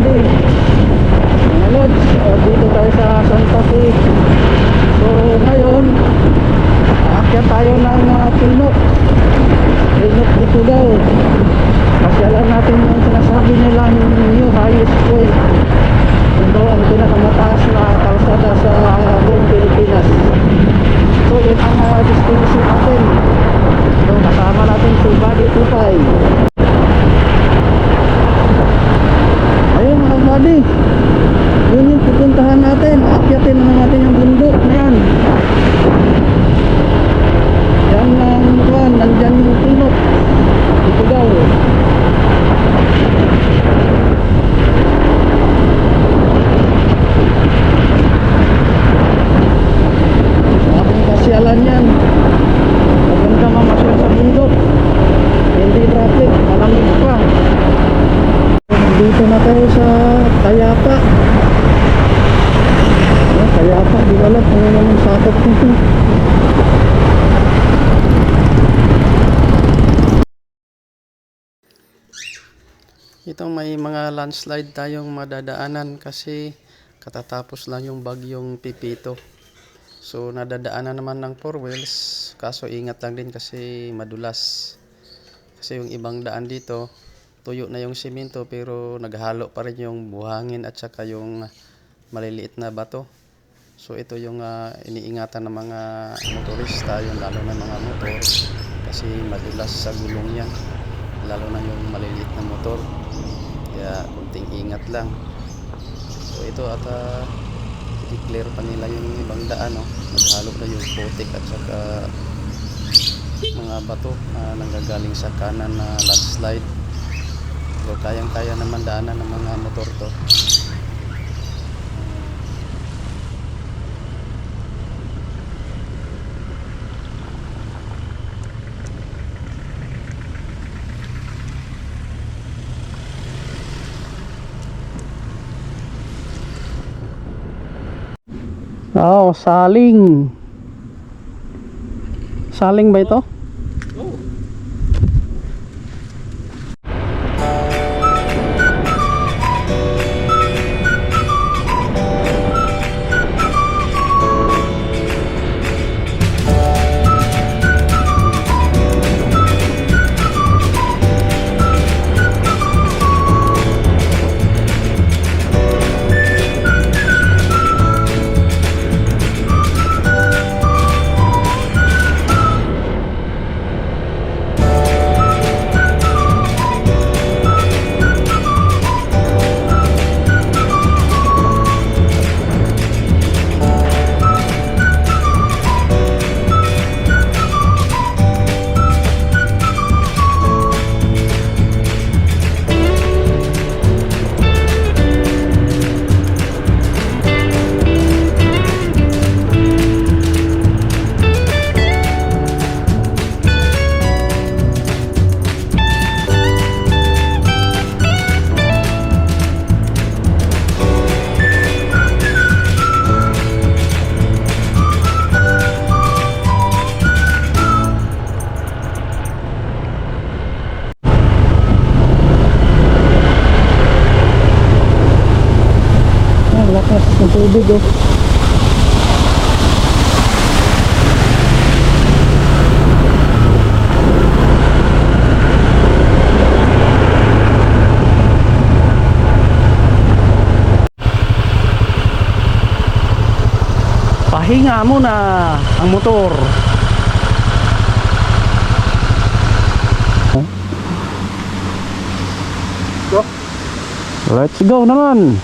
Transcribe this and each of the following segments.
buddy, mga lods, dito tayo sa Santa Fe. So ngayon aakyat tayo ng Pinok dito daw. Pasyalan natin yung sinasabi nilang new highest point. Yun daw ang pinakamataas na kalsada sa buong Pilipinas. So yun ang destination natin. So kasama natin si Buddy Tupay. Ayun mga buddy, yun yung pupuntahan natin. Aakyatin naman natin yung bundok na yan. Yan ang kuwan, nandyan yung Pinok dito daw. Pasyalan yan. Maganda mamasyal sa bundok, hindi traffic, malamig pa. Dito na tayo sa Tayapa. Tayapa, di ba lang kung ano yung sakop nito. Itong may mga landslide tayong madadaanan kasi katatapos lang yung bagyong Pipito. So nadadaanan naman ng 4 wheels, kaso ingat lang din kasi madulas. Kasi yung ibang daan dito, tuyo na yung simento pero naghalo pa rin yung buhangin at saka yung maliliit na bato. So ito yung iniingatan ng mga motorista, yung lalo na mga motor, kasi madulas sa gulong yan, lalo na yung maliliit na motor. Kaya kunting ingat lang. So ito at i-clear pa nila yung ibang daan, no? Naghalo na yung putik at saka mga bato na nanggagaling sa kanan na landslide. So kayang-kaya naman daanan ng mga motor to. Oh, saling. Saling ba ito? Lakas ng tubig, oh. Pahinga muna ang motor. Go. Let's go naman.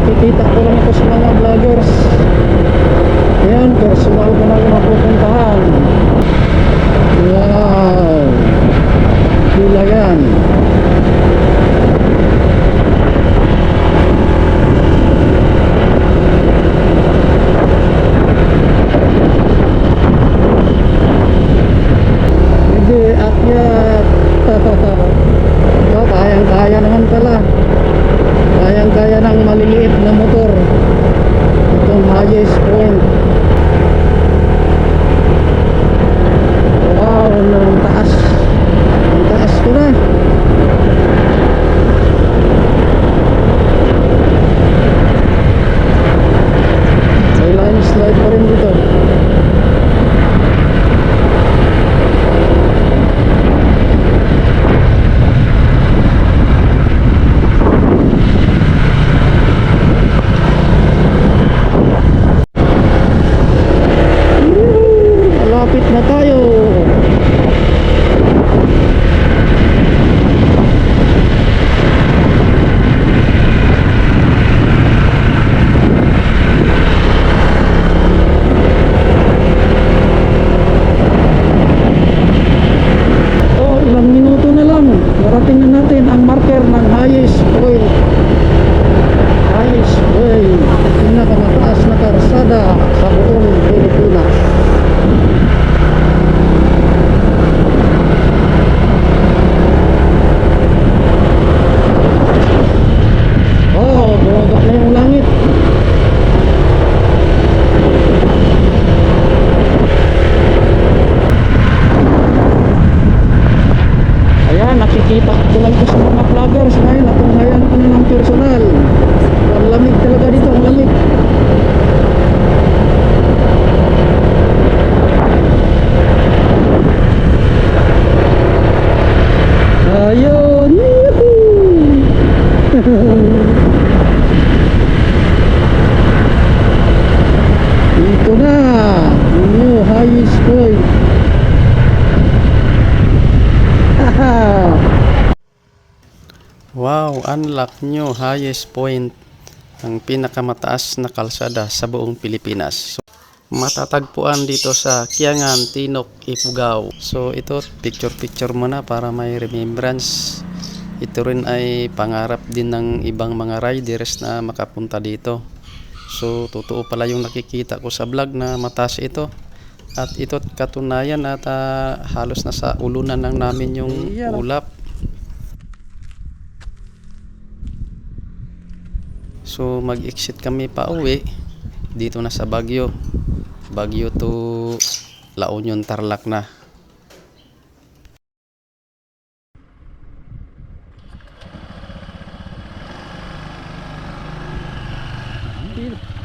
nakikita ko lang ito sa mga vloggers. Ayan, personal ko na mapupuntahan. Wow, hula yan. Hindi, akyat. So, kayang-kaya naman pala. Kayang-kaya ng maliliit na motor. Itong highest point. Wow, ang taas. Ang taas ko na. May landslide pa rin dito. Malapit na tayo. Oh, ilang minuto na lang. Marating na natin ang marker ng highest point. Highest point. Pinakamataas na karsada sa buong Pilipinas. Oh, bumaba na yung langit. Ayan, nakikita ko lang ito sa mga vloggers. Ngayon, natunghayan ko na ng personal. Ang lamig talaga dito, ang lamig. Ayun! Ito na! New highest point. Wow, unlock new highest point. Ang pinakamataas na kalsada sa buong Pilipinas. So, matatagpuan dito sa Kiangan, Tinok, Ifugao. So ito, picture muna para may remembrance. Ito rin ay pangarap din ng ibang mga riders na makapunta dito. So totoo pala yung nakikita ko sa vlog na mataas ito. At ito katunayan at halos nasa ulunan lang namin yung ulap. So mag-exit kami pa uwi dito na sa Baguio. Baguio to La Union, Tarlac na. Hindi.